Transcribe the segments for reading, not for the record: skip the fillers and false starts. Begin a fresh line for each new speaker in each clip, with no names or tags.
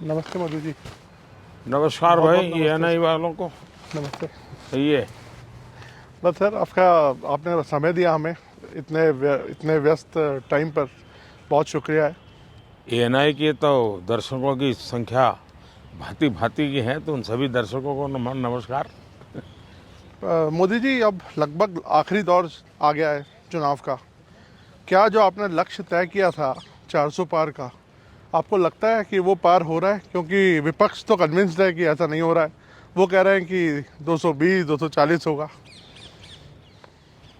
नमस्ते मधु जी।
नमस्कार
बहुत
भाई,
बहुत
ये
नमस्ते
एनआई
सर।
वालों को।
नमस्ते।
सही है।
बस सर, आपने समय दिया हमें इतने व्यस्त टाइम पर। बहुत शुक्रिया है।
एएनआई की तो दर्शकों की संख्या भांति भांति की है, तो उन सभी दर्शकों को नमस्कार।
मोदी जी, अब लगभग आखिरी दौर आ गया है चुनाव का। क्या जो आपने लक्ष्य तय किया था 400 पार का, आपको लगता है कि वो पार हो रहा है? क्योंकि विपक्ष तो कन्विंस्ड है कि ऐसा नहीं हो रहा है। वो कह रहे हैं कि 220 240 होगा।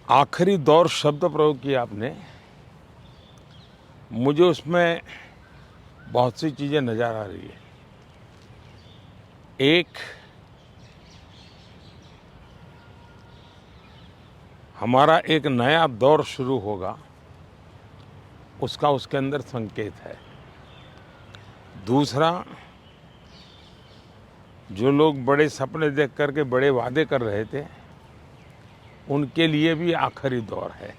आखिरी दौर शब्द प्रयोग किया आपने, मुझे उसमें बहुत सी चीजें नजर आ रही है। एक, हमारा एक नया दौर शुरू होगा, उसका उसके अंदर संकेत है। दूसरा, जो लोग बड़े सपने देख करके बड़े वादे कर रहे थे, उनके लिए भी आखिरी दौर है।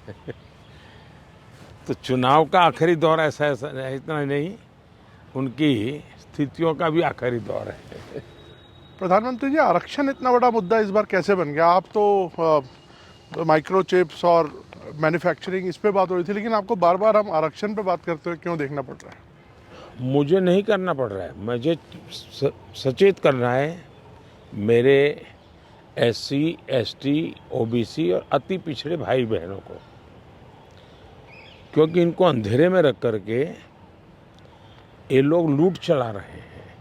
तो चुनाव का आखिरी दौर ऐसा ऐसा इतना नहीं, उनकी स्थितियों का भी आखिरी दौर है।
प्रधानमंत्री जी, आरक्षण इतना बड़ा मुद्दा इस बार कैसे बन गया? आप तो माइक्रोचिप्स और मैन्युफैक्चरिंग इस पे बात हो रही थी, लेकिन आपको बार बार हम आरक्षण पे बात करते हुए क्यों देखना पड़ रहा है?
मुझे नहीं करना पड़ रहा है, मुझे सचेत करना है मेरे एससी, एसटी, ओबीसी और अति पिछड़े भाई बहनों को, क्योंकि इनको अंधेरे में रख करके ये लोग लूट चला रहे हैं।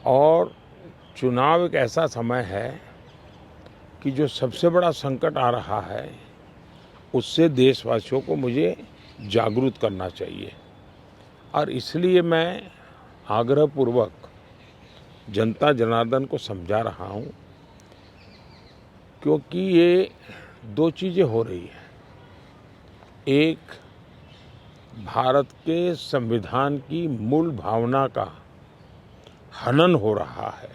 और चुनाव एक ऐसा समय है कि जो सबसे बड़ा संकट आ रहा है, उससे देशवासियों को मुझे जागरूक करना चाहिए। और इसलिए मैं आग्रहपूर्वक जनता जनार्दन को समझा रहा हूं, क्योंकि ये दो चीज़ें हो रही हैं। एक, भारत के संविधान की मूल भावना का हनन हो रहा है,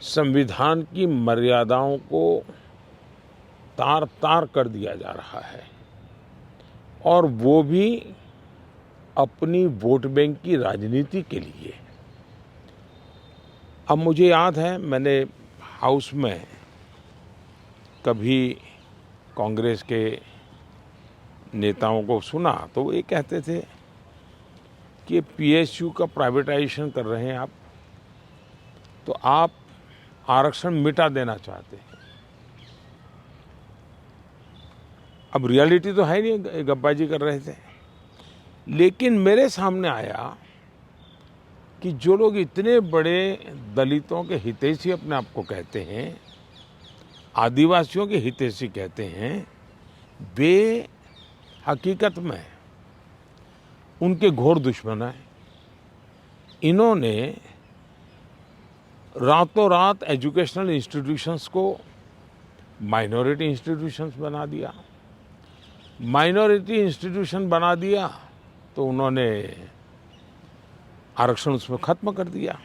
संविधान की मर्यादाओं को तार तार कर दिया जा रहा है, और वो भी अपनी वोट बैंक की राजनीति के लिए। अब मुझे याद है, मैंने हाउस में कभी कांग्रेस के नेताओं को सुना तो वो ये कहते थे कि पीएसयू का प्राइवेटाइजेशन कर रहे हैं आप, तो आप आरक्षण मिटा देना चाहते हैं। अब रियलिटी तो है नहीं, गप्पाजी कर रहे थे। लेकिन मेरे सामने आया कि जो लोग इतने बड़े दलितों के हितैषी अपने आप को कहते हैं, आदिवासियों के हितैषी कहते हैं, वे हकीकत में उनके घोर दुश्मन हैं। इन्होंने रातों रात एजुकेशनल इंस्टीट्यूशंस को माइनॉरिटी इंस्टीट्यूशंस बना दिया। माइनॉरिटी इंस्टीट्यूशन बना दिया तो उन्होंने आरक्षण उसमें खत्म कर दिया।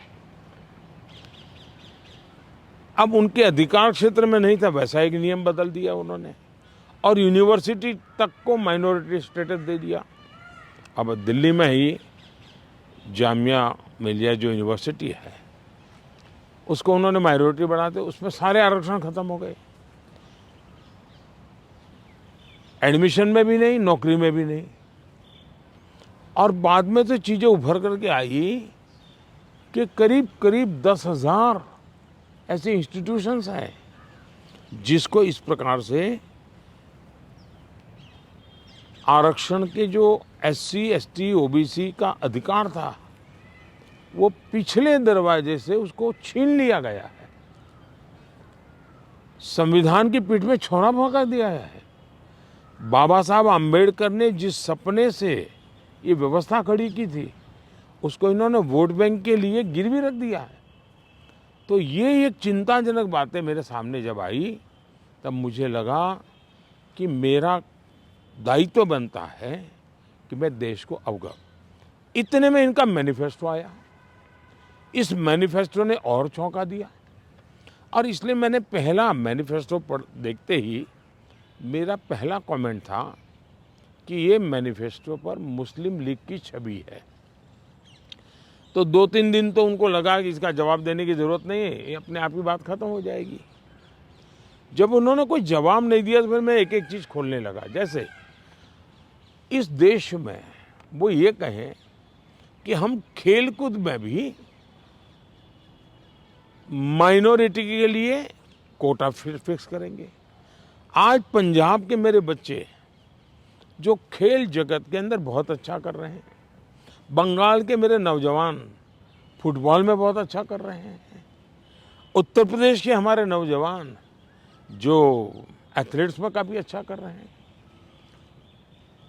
अब उनके अधिकार क्षेत्र में नहीं था, वैसा एक नियम बदल दिया उन्होंने, और यूनिवर्सिटी तक को माइनॉरिटी स्टेटस दे दिया। अब दिल्ली में ही जामिया मिलिया जो यूनिवर्सिटी है, उसको उन्होंने माइनॉरिटी बना दिया, उसमें सारे आरक्षण खत्म हो गए। एडमिशन में भी नहीं, नौकरी में भी नहीं। और बाद में तो चीज़ें उभर करके आई कि करीब करीब 10,000 ऐसे इंस्टीट्यूशंस हैं जिसको इस प्रकार से आरक्षण के जो एससी, एसटी, ओबीसी का अधिकार था, वो पिछले दरवाजे से उसको छीन लिया गया है। संविधान की पीठ में छुरा भोंका दिया है। बाबा साहब आम्बेडकर ने जिस सपने से ये व्यवस्था खड़ी की थी, उसको इन्होंने वोट बैंक के लिए गिरवी रख दिया है। तो ये एक चिंताजनक बातें मेरे सामने जब आई, तब मुझे लगा कि मेरा दायित्व बनता है कि मैं देश को अवगत। इतने में इनका मैनिफेस्टो आया। इस मैनिफेस्टो ने और चौंका दिया, और इसलिए मैंने पहला मैनिफेस्टो पढ़ देखते ही मेरा पहला कमेंट था कि ये मैनिफेस्टो पर मुस्लिम लीग की छवि है। तो 2-3 दिन तो उनको लगा कि इसका जवाब देने की ज़रूरत नहीं है, ये अपने आप ही बात खत्म हो जाएगी। जब उन्होंने कोई जवाब नहीं दिया तो फिर मैं एक एक चीज़ खोलने लगा। जैसे इस देश में वो ये कहें कि हम खेलकूद में भी माइनॉरिटी के लिए कोटा फिक्स करेंगे। आज पंजाब के मेरे बच्चे जो खेल जगत के अंदर बहुत अच्छा कर रहे हैं, बंगाल के मेरे नौजवान फुटबॉल में बहुत अच्छा कर रहे हैं, उत्तर प्रदेश के हमारे नौजवान जो एथलीट्स में काफ़ी अच्छा कर रहे हैं,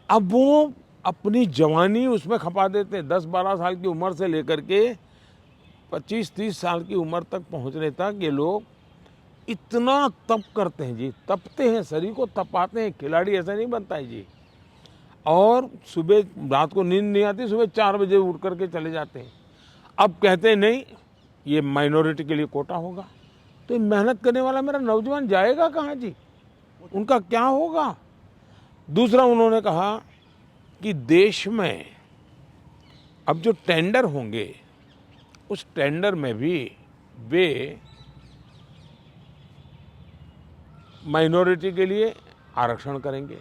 अब वो अपनी जवानी उसमें खपा देते हैं। 10-12 साल की उम्र से लेकर के 25-30 साल की उम्र तक पहुंचने तक ये लोग इतना तप करते हैं जी, तपते हैं, शरीर को तपाते हैं। खिलाड़ी ऐसा नहीं बनता है जी। और सुबह रात को नींद नहीं आती, सुबह 4 बजे उठ करके चले जाते हैं। अब कहते हैं नहीं, ये माइनॉरिटी के लिए कोटा होगा, तो ये मेहनत करने वाला मेरा नौजवान जाएगा कहाँ जी? उनका क्या होगा? दूसरा उन्होंने कहा कि देश में अब जो टेंडर होंगे उस टेंडर में भी वे माइनॉरिटी के लिए आरक्षण करेंगे।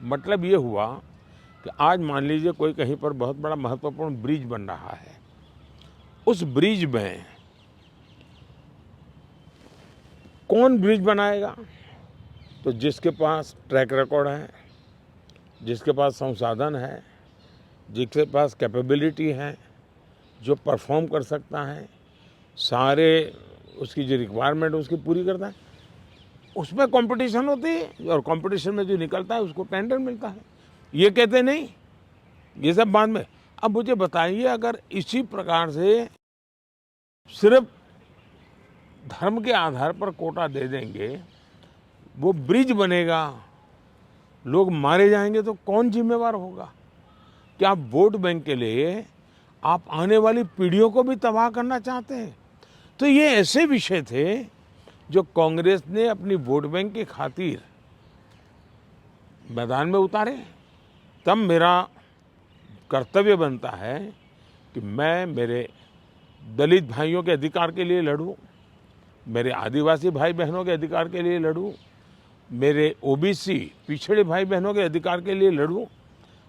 मतलब ये हुआ कि आज मान लीजिए कोई कहीं पर बहुत बड़ा महत्वपूर्ण ब्रिज बन रहा है, उस ब्रिज में कौन ब्रिज बनाएगा? तो जिसके पास ट्रैक रिकॉर्ड है, जिसके पास संसाधन है, जिसके पास कैपेबिलिटी है, जो परफॉर्म कर सकता है, सारे उसकी जो रिक्वायरमेंट उसकी पूरी करता है, उसमें कंपटीशन होती है और कंपटीशन में जो निकलता है उसको टेंडर मिलता है। ये कहते नहीं, ये सब बाद में। अब मुझे बताइए, अगर इसी प्रकार से सिर्फ धर्म के आधार पर कोटा दे देंगे, वो ब्रिज बनेगा, लोग मारे जाएंगे, तो कौन जिम्मेवार होगा? क्या आप वोट बैंक के लिए आप आने वाली पीढ़ियों को भी तबाह करना चाहते हैं? तो ये ऐसे विषय थे जो कांग्रेस ने अपनी वोट बैंक की खातिर मैदान में उतारे। तब मेरा कर्तव्य बनता है कि मैं मेरे दलित भाइयों के अधिकार के लिए लड़ूं, मेरे आदिवासी भाई बहनों के अधिकार के लिए लड़ूं, मेरे ओबीसी पिछड़े भाई बहनों के अधिकार के लिए लड़ूं,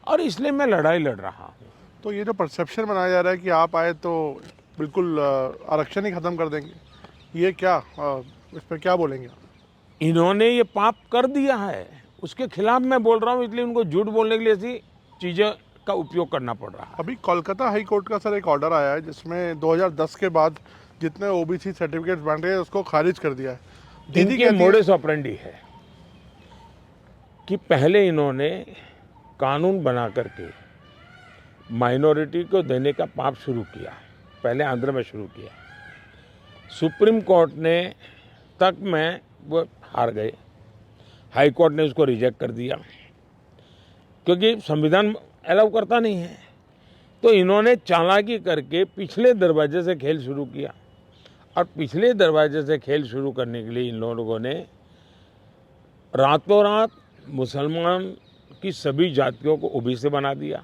और इसलिए मैं लड़ाई लड़ रहा हूं।
तो ये जो परसेप्शन बनाया जा रहा है कि आप आए तो बिल्कुल आरक्षण ही ख़त्म कर देंगे, ये क्या, इस पर क्या बोलेंगे आप?
इन्होंने ये पाप कर दिया है, उसके खिलाफ मैं बोल रहा हूँ, इसलिए उनको झूठ बोलने के लिए ऐसी चीज़ें का उपयोग करना पड़ रहा है।
अभी कोलकाता हाई कोर्ट का सर एक ऑर्डर आया है जिसमें 2010 के बाद जितने ओबीसी सर्टिफिकेट्स बन रहे हैं उसको खारिज कर दिया है। दीदी
इनके मोडस ऑपरेंडी है कि पहले इन्होंने कानून बना करके माइनॉरिटी को देने का पाप शुरू किया, पहले आंध्र में शुरू किया। सुप्रीम कोर्ट ने तक में वो हार गए, हाई कोर्ट ने उसको रिजेक्ट कर दिया क्योंकि संविधान अलाउ करता नहीं है। तो इन्होंने चालाकी करके पिछले दरवाजे से खेल शुरू किया, और पिछले दरवाजे से खेल शुरू करने के लिए इन लोगों ने रातों रात मुसलमान की सभी जातियों को ओबीसी बना दिया।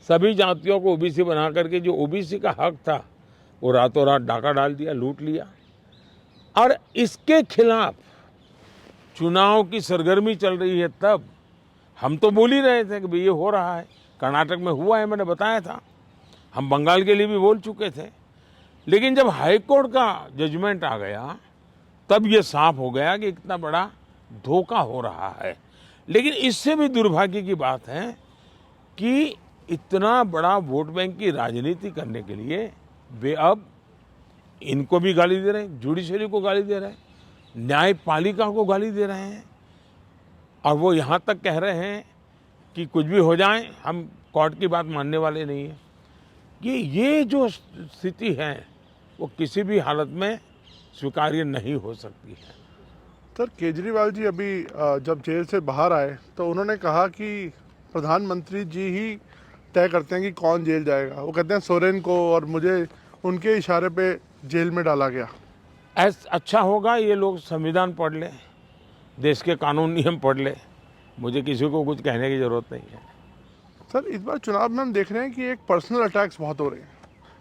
सभी जातियों को ओबीसी बना करके जो ओबीसी का हक था वो रातों रात डाका डाल दिया, लूट लिया। और इसके खिलाफ चुनाव की सरगर्मी चल रही है। तब हम तो बोल ही रहे थे कि भाई ये हो रहा है, कर्नाटक में हुआ है, मैंने बताया था, हम बंगाल के लिए भी बोल चुके थे। लेकिन जब हाई कोर्ट का जजमेंट आ गया तब ये साफ हो गया कि इतना बड़ा धोखा हो रहा है। लेकिन इससे भी दुर्भाग्य की बात है कि इतना बड़ा वोट बैंक की राजनीति करने के लिए वे अब इनको भी गाली दे रहे हैं, जुडिशरी को गाली दे रहे हैं, न्यायपालिका को गाली दे रहे हैं, और वो यहाँ तक कह रहे हैं कि कुछ भी हो जाए हम कोर्ट की बात मानने वाले नहीं हैं। ये जो स्थिति है वो किसी भी हालत में स्वीकार्य नहीं हो सकती है।
सर, केजरीवाल जी अभी जब जेल से बाहर आए तो उन्होंने कहा कि प्रधानमंत्री जी ही तय करते हैं कि कौन जेल जाएगा। वो कहते हैं सोरेन को और मुझे उनके इशारे पे जेल में डाला गया।
अच्छा होगा ये लोग संविधान पढ़ ले, देश के कानून नियम पढ़ ले, मुझे किसी को कुछ कहने की ज़रूरत नहीं है।
सर, इस बार चुनाव में हम देख रहे हैं कि एक पर्सनल अटैक्स बहुत हो रहे हैं।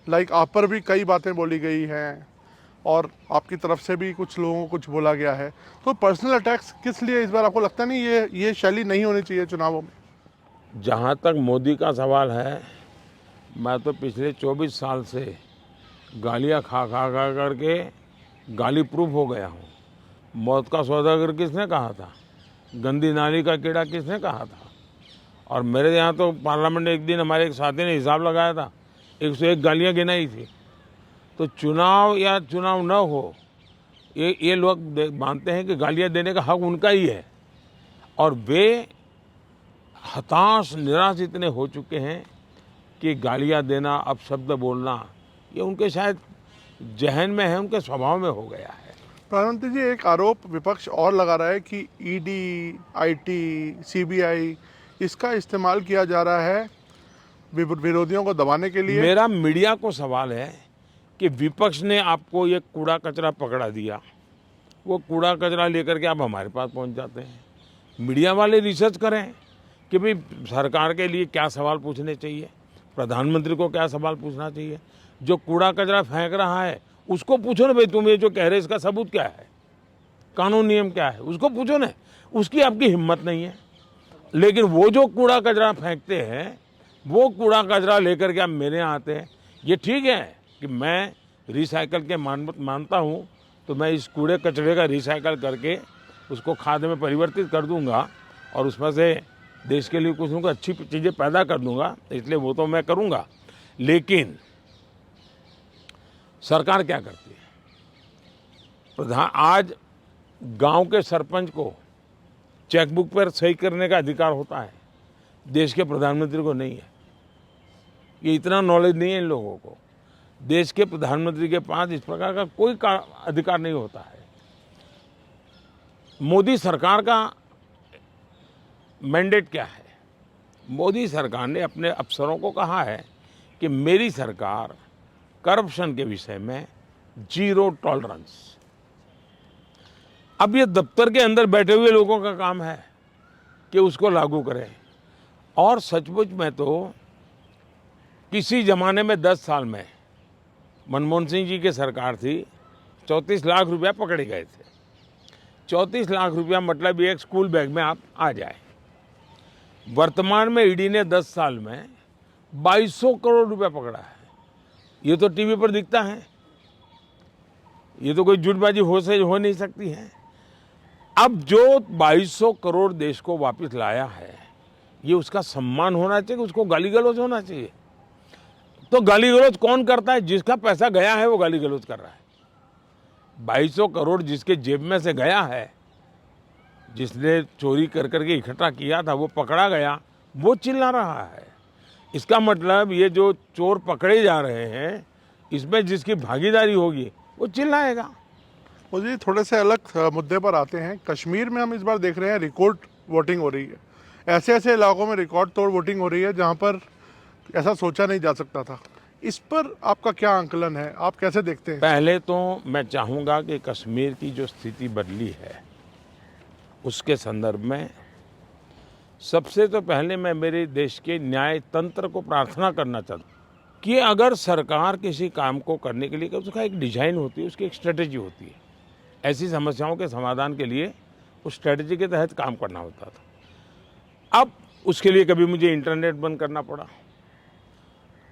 लाइक आप पर भी कई बातें बोली गई हैं और आपकी तरफ से भी कुछ लोगों को कुछ बोला गया है, तो पर्सनल अटैक्स किस लिए इस बार आपको लगता नहीं ये शैली नहीं होनी चाहिए चुनावों में?
जहाँ तक मोदी का सवाल है, मैं तो पिछले 24 साल से गालियाँ खा खा खा करके गाली प्रूफ हो गया हूँ। मौत का सौदागर किसने कहा था? गंदी नाली का कीड़ा किसने कहा था? और मेरे यहाँ तो पार्लियामेंट में एक दिन हमारे एक साथी ने हिसाब लगाया था, 101 गालियाँ गिनाई थी। तो चुनाव या चुनाव न हो, ये लोग मानते हैं कि गालियाँ देने का हक उनका ही है, और वे हताश निराश इतने हो चुके हैं कि गालियाँ देना, अपशब्द बोलना, ये उनके शायद जहन में है, उनके स्वभाव में हो गया है।
प्रधानमंत्री जी, एक आरोप विपक्ष और लगा रहा है कि ईडी, आईटी, सीबीआई इसका इस्तेमाल किया जा रहा है विरोधियों को दबाने के लिए।
मेरा मीडिया को सवाल है कि विपक्ष ने आपको ये कूड़ा कचरा पकड़ा दिया, वो कूड़ा कचरा लेकर के आप हमारे पास पहुंच जाते हैं। मीडिया वाले रिसर्च करें कि भाई सरकार के लिए क्या सवाल पूछने चाहिए, प्रधानमंत्री को क्या सवाल पूछना चाहिए। जो कूड़ा कचरा फेंक रहा है उसको पूछो ना, भाई तुम ये जो कह रहे इसका सबूत क्या है, कानून नियम क्या है, उसको पूछो ना। उसकी आपकी हिम्मत नहीं है। लेकिन वो जो कूड़ा कचरा फेंकते हैं, वो कूड़ा कचरा लेकर के आप मेरे यहाँ आते हैं। ये ठीक है कि मैं रिसाइकल के मानता हूँ, तो मैं इस कूड़े कचरे का रिसाइकल करके उसको खाद में परिवर्तित कर दूंगा और उसमें से देश के लिए कुछ न कुछ अच्छी चीज़ें पैदा कर दूंगा, इसलिए वो तो मैं करूंगा। लेकिन सरकार क्या करती है? आज गांव के सरपंच को चेकबुक पर सही करने का अधिकार होता है, देश के प्रधानमंत्री को नहीं है। ये इतना नॉलेज नहीं है इन लोगों को। देश के प्रधानमंत्री के पास इस प्रकार का कोई अधिकार नहीं होता है। मोदी सरकार का मैंडेट क्या है? मोदी सरकार ने अपने अफसरों को कहा है कि मेरी सरकार करप्शन के विषय में जीरो टॉलरेंस। अब ये दफ्तर के अंदर बैठे हुए लोगों का काम है कि उसको लागू करें। और सचमुच में तो किसी ज़माने में 10 साल में मनमोहन सिंह जी की सरकार थी, 34 लाख रुपया पकड़े गए थे। 34 लाख रुपया मतलब एक स्कूल बैग में आप आ जाए। वर्तमान में ईडी ने 10 साल में 2200 करोड़ रुपया पकड़ा है। ये तो टीवी पर दिखता है, ये तो कोई झूठबाजी हो नहीं सकती है। अब जो 2200 करोड़ देश को वापस लाया है, ये उसका सम्मान होना चाहिए, उसको गाली गलौज होना चाहिए। तो गाली गलौज कौन करता है? जिसका पैसा गया है वो गाली गलौज कर रहा है। 2200 करोड़ जिसके जेब में से गया है, जिसने चोरी कर करके इकट्ठा किया था, वो पकड़ा गया, वो चिल्ला रहा है। इसका मतलब ये जो चोर पकड़े जा रहे हैं, इसमें जिसकी भागीदारी होगी वो चिल्लाएगा।
मुझे थोड़े से अलग मुद्दे पर आते हैं। कश्मीर में हम इस बार देख रहे हैं रिकॉर्ड वोटिंग हो रही है। ऐसे ऐसे इलाकों में रिकॉर्ड तोड़ वोटिंग हो रही है जहां पर ऐसा सोचा नहीं जा सकता था। इस पर आपका क्या आंकलन है, आप कैसे देखते हैं?
पहले तो मैं चाहूँगा कि कश्मीर की जो स्थिति बदली है उसके संदर्भ में सबसे तो पहले मैं मेरे देश के न्याय तंत्र को प्रार्थना करना चाहता हूँ कि अगर सरकार किसी काम को करने के लिए, उसका एक डिजाइन होती है, उसकी एक स्ट्रेटेजी होती है। ऐसी समस्याओं के समाधान के लिए उस स्ट्रेटेजी के तहत काम करना होता था। अब उसके लिए कभी मुझे इंटरनेट बंद करना पड़ा,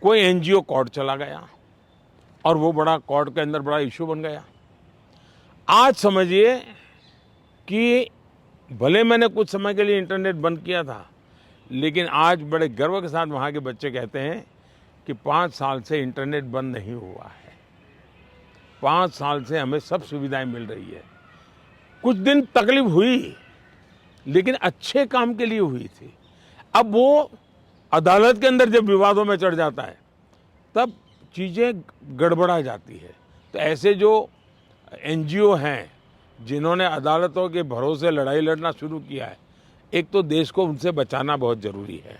कोई एनजीओ कोर्ट चला गया और वो बड़ा कोर्ट के अंदर बड़ा इशू बन गया। आज समझिए कि भले मैंने कुछ समय के लिए इंटरनेट बंद किया था, लेकिन आज बड़े गर्व के साथ वहाँ के बच्चे कहते हैं कि 5 साल से इंटरनेट बंद नहीं हुआ है, 5 साल से हमें सब सुविधाएं मिल रही है। कुछ दिन तकलीफ हुई, लेकिन अच्छे काम के लिए हुई थी। अब वो अदालत के अंदर जब विवादों में चढ़ जाता है, तब चीज़ें गड़बड़ा जाती है। तो ऐसे जो एनजीओ हैं जिन्होंने अदालतों के भरोसे लड़ाई लड़ना शुरू किया है, एक तो देश को उनसे बचाना बहुत ज़रूरी है।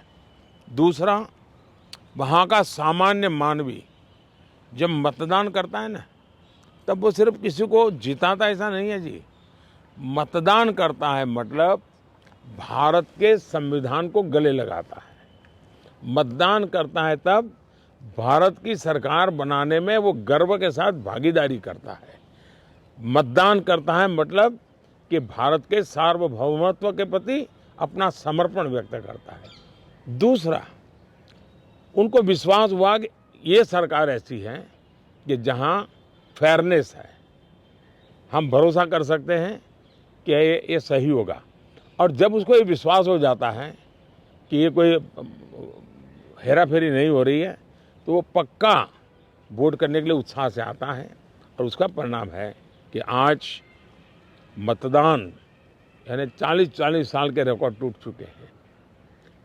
दूसरा, वहाँ का सामान्य मानवी जब मतदान करता है ना, तब वो सिर्फ किसी को जिताता ऐसा नहीं है जी। मतदान करता है मतलब भारत के संविधान को गले लगाता है। मतदान करता है तब भारत की सरकार बनाने में वो गर्व के साथ भागीदारी करता है। मतदान करता है मतलब कि भारत के सार्वभौमत्व के प्रति अपना समर्पण व्यक्त करता है। दूसरा, उनको विश्वास हुआ कि ये सरकार ऐसी है कि जहां फेयरनेस है, हम भरोसा कर सकते हैं कि ये सही होगा। और जब उसको ये विश्वास हो जाता है कि ये कोई हेरा फेरी नहीं हो रही है, तो वो पक्का वोट करने के लिए उत्साह से आता है। और उसका परिणाम है कि आज मतदान यानी 40-40 साल के रिकॉर्ड टूट चुके हैं।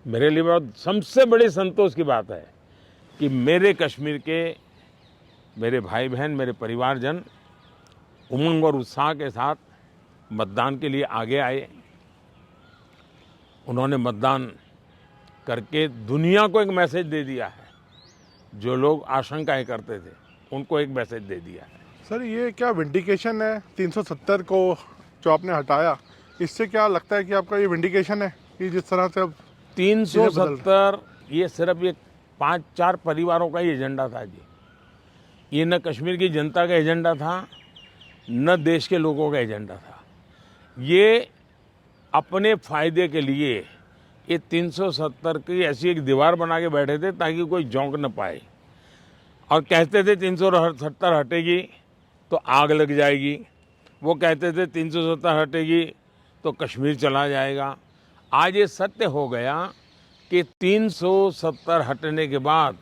मेरे लिए बहुत सबसे बड़ी संतोष की बात है कि मेरे कश्मीर के मेरे भाई बहन, मेरे परिवारजन उमंग और उत्साह के साथ मतदान के लिए आगे आए। उन्होंने मतदान करके दुनिया को एक मैसेज दे दिया है। जो लोग आशंकाएं करते थे उनको एक मैसेज दे दिया है।
सर, ये क्या विंडिकेशन है 370 को जो आपने हटाया, इससे क्या लगता है कि आपका ये विंडिकेशन है कि जिस तरह से अब
370 ये सिर्फ एक 5-4 परिवारों का ही एजेंडा था जी। ये न कश्मीर की जनता का एजेंडा था, न देश के लोगों का एजेंडा था। ये अपने फायदे के लिए ये 370 की ऐसी एक दीवार बना के बैठे थे ताकि कोई झोंक न पाए। और कहते थे 370 हटेगी तो आग लग जाएगी। वो कहते थे 370 हटेगी तो कश्मीर चला जाएगा। आज ये सत्य हो गया कि 370 हटने के बाद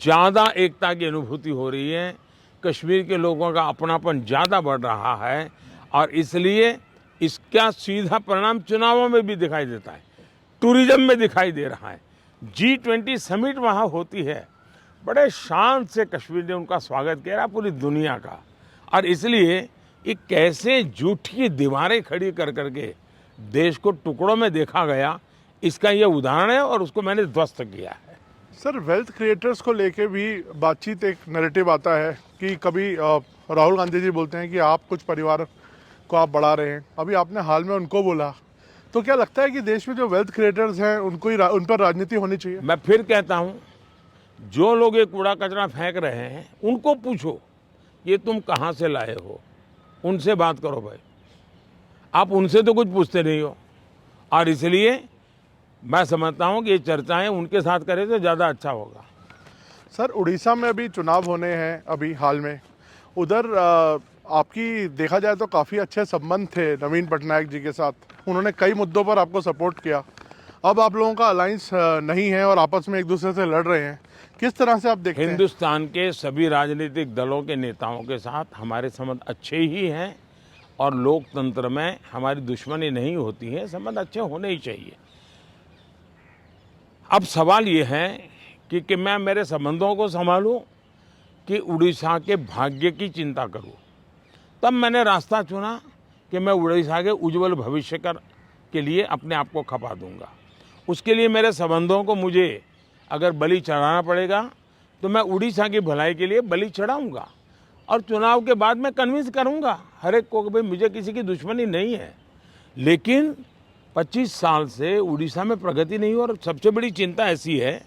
ज़्यादा एकता की अनुभूति हो रही है। कश्मीर के लोगों का अपनापन ज़्यादा बढ़ रहा है और इसलिए इसका सीधा परिणाम चुनावों में भी दिखाई देता है, टूरिज्म में दिखाई दे रहा है। G20 समिट वहाँ होती है, बड़े शान से कश्मीर ने उनका स्वागत किया पूरी दुनिया का। और इसलिए ये कैसे झूठी दीवारें खड़ी कर करके देश को टुकड़ों में देखा गया, इसका ये उदाहरण है और उसको मैंने ध्वस्त किया है।
सर, वेल्थ क्रिएटर्स को लेके भी बातचीत, एक नैरेटिव आता है कि कभी राहुल गांधी जी बोलते हैं कि आप कुछ परिवार को आप बढ़ा रहे हैं, अभी आपने हाल में उनको बोला, तो क्या लगता है कि देश में जो वेल्थ क्रिएटर्स हैं उनको ही उन पर राजनीति होनी चाहिए?
मैं फिर कहता हूँ, जो लोग ये कूड़ा कचरा फेंक रहे हैं उनको पूछो ये तुम कहाँ से लाए हो, उनसे बात करो भाई। आप उनसे तो कुछ पूछते नहीं हो। और इसलिए मैं समझता हूँ कि ये चर्चाएं उनके साथ करें तो ज़्यादा अच्छा होगा।
सर, उड़ीसा में अभी चुनाव होने हैं अभी हाल में, उधर आपकी देखा जाए तो काफ़ी अच्छे संबंध थे नवीन पटनायक जी के साथ, उन्होंने कई मुद्दों पर आपको सपोर्ट किया। अब आप लोगों का अलायंस नहीं है और आपस में एक दूसरे से लड़ रहे हैं, किस तरह से आप देखते हैं?
हिंदुस्तान के सभी राजनीतिक दलों के नेताओं के साथ हमारे संबंध अच्छे ही हैं और लोकतंत्र में हमारी दुश्मनी नहीं होती है, संबंध अच्छे होने ही चाहिए। अब सवाल ये है कि मैं मेरे संबंधों को संभालूं कि उड़ीसा के भाग्य की चिंता करूं। तब मैंने रास्ता चुना कि मैं उड़ीसा के उज्जवल भविष्य के लिए अपने आप को खपा दूंगा। उसके लिए मेरे संबंधों को मुझे अगर बलि चढ़ाना पड़ेगा तो मैं उड़ीसा की भलाई के लिए बलि चढ़ाऊंगा। और चुनाव के बाद मैं कन्विंस करूंगा हर एक को कि भाई मुझे किसी की दुश्मनी नहीं है, लेकिन 25 साल से उड़ीसा में प्रगति नहीं हो। और सबसे बड़ी चिंता ऐसी है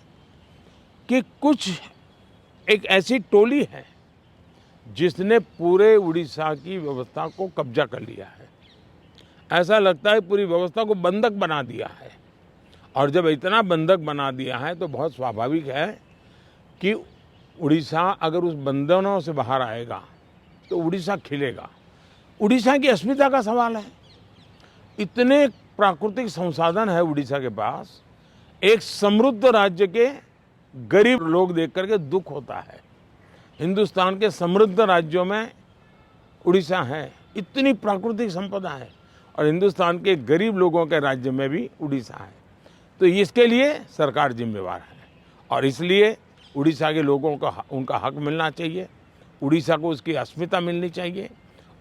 कि कुछ एक ऐसी टोली है जिसने पूरे उड़ीसा की व्यवस्था को कब्जा कर लिया है। ऐसा लगता है पूरी व्यवस्था को बंधक बना दिया है। और जब इतना बंधक बना दिया है तो बहुत स्वाभाविक है कि उड़ीसा अगर उस बंधनों से बाहर आएगा तो उड़ीसा खिलेगा। उड़ीसा की अस्मिता का सवाल है। इतने प्राकृतिक संसाधन है उड़ीसा के पास, एक समृद्ध राज्य के गरीब लोग देख करके दुख होता है। हिंदुस्तान के समृद्ध राज्यों में उड़ीसा है, इतनी प्राकृतिक संपदा है, और हिंदुस्तान के गरीब लोगों के राज्य में भी उड़ीसा है। तो इसके लिए सरकार जिम्मेवार है और इसलिए उड़ीसा के लोगों को उनका हक मिलना चाहिए, उड़ीसा को उसकी अस्मिता मिलनी चाहिए।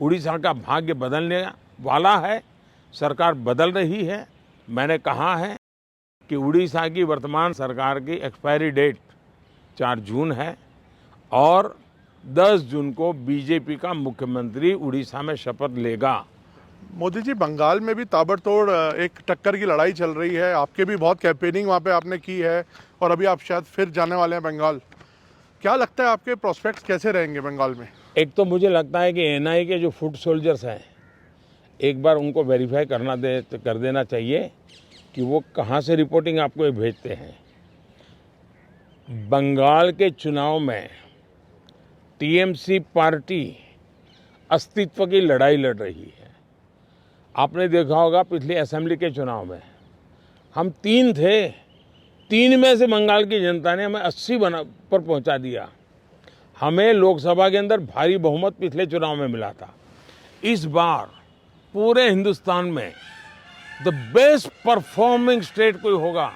उड़ीसा का भाग्य बदलने वाला है, सरकार बदल रही है। मैंने कहा है कि उड़ीसा की वर्तमान सरकार की एक्सपायरी डेट 4 जून है और 10 जून को बीजेपी का मुख्यमंत्री उड़ीसा में शपथ लेगा।
मोदी जी, बंगाल में भी ताबड़तोड़ एक टक्कर की लड़ाई चल रही है, आपके भी बहुत कैंपेनिंग वहाँ पे आपने की है और अभी आप शायद फिर जाने वाले हैं बंगाल, क्या लगता है आपके प्रोस्पेक्ट्स कैसे रहेंगे बंगाल में?
एक तो मुझे लगता है कि एनआई के जो फुट सोल्जर्स हैं, एक बार उनको वेरीफाई कर देना चाहिए कि वो कहाँ से रिपोर्टिंग आपको भेजते हैं। बंगाल के चुनाव में टीएमसी पार्टी अस्तित्व की लड़ाई लड़ रही है। आपने देखा होगा पिछले असेंबली के चुनाव में हम 3 थे, 3 में से बंगाल की जनता ने हमें 80 पर पहुंचा दिया। हमें लोकसभा के अंदर भारी बहुमत पिछले चुनाव में मिला था। इस बार पूरे हिंदुस्तान में द बेस्ट परफॉर्मिंग स्टेट कोई होगा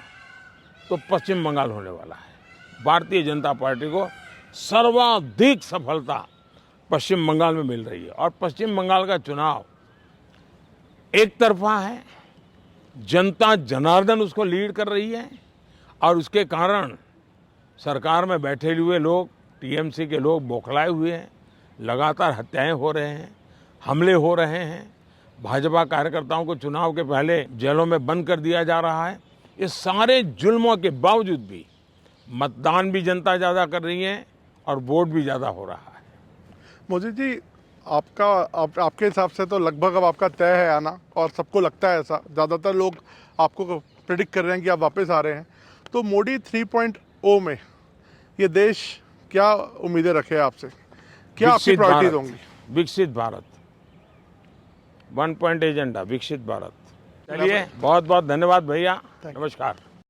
तो पश्चिम बंगाल होने वाला है। भारतीय जनता पार्टी को सर्वाधिक सफलता पश्चिम बंगाल में मिल रही है और पश्चिम बंगाल का चुनाव एक तरफा है, जनता जनार्दन उसको लीड कर रही है और उसके कारण सरकार में बैठे हुए लोग, टीएमसी के लोग बौखलाए हुए हैं। लगातार हत्याएं हो रहे हैं, हमले हो रहे हैं, भाजपा कार्यकर्ताओं को चुनाव के पहले जेलों में बंद कर दिया जा रहा है। इस सारे जुल्मों के बावजूद भी मतदान भी जनता ज़्यादा कर रही है और वोट भी ज़्यादा हो रहा है।
मोदी जी, आपके हिसाब से तो लगभग अब आपका तय है आना, और सबको लगता है ऐसा, ज़्यादातर लोग आपको प्रेडिक्ट कर रहे हैं कि आप वापस आ रहे हैं। तो मोदी 3.0 में ये देश क्या उम्मीदें रखे आपसे? क्या आपकी प्रायोरिटीज होंगी?
विकसित भारत, 1 पॉइंट एजेंडा, विकसित भारत। चलिए, बहुत बहुत धन्यवाद भैया, नमस्कार।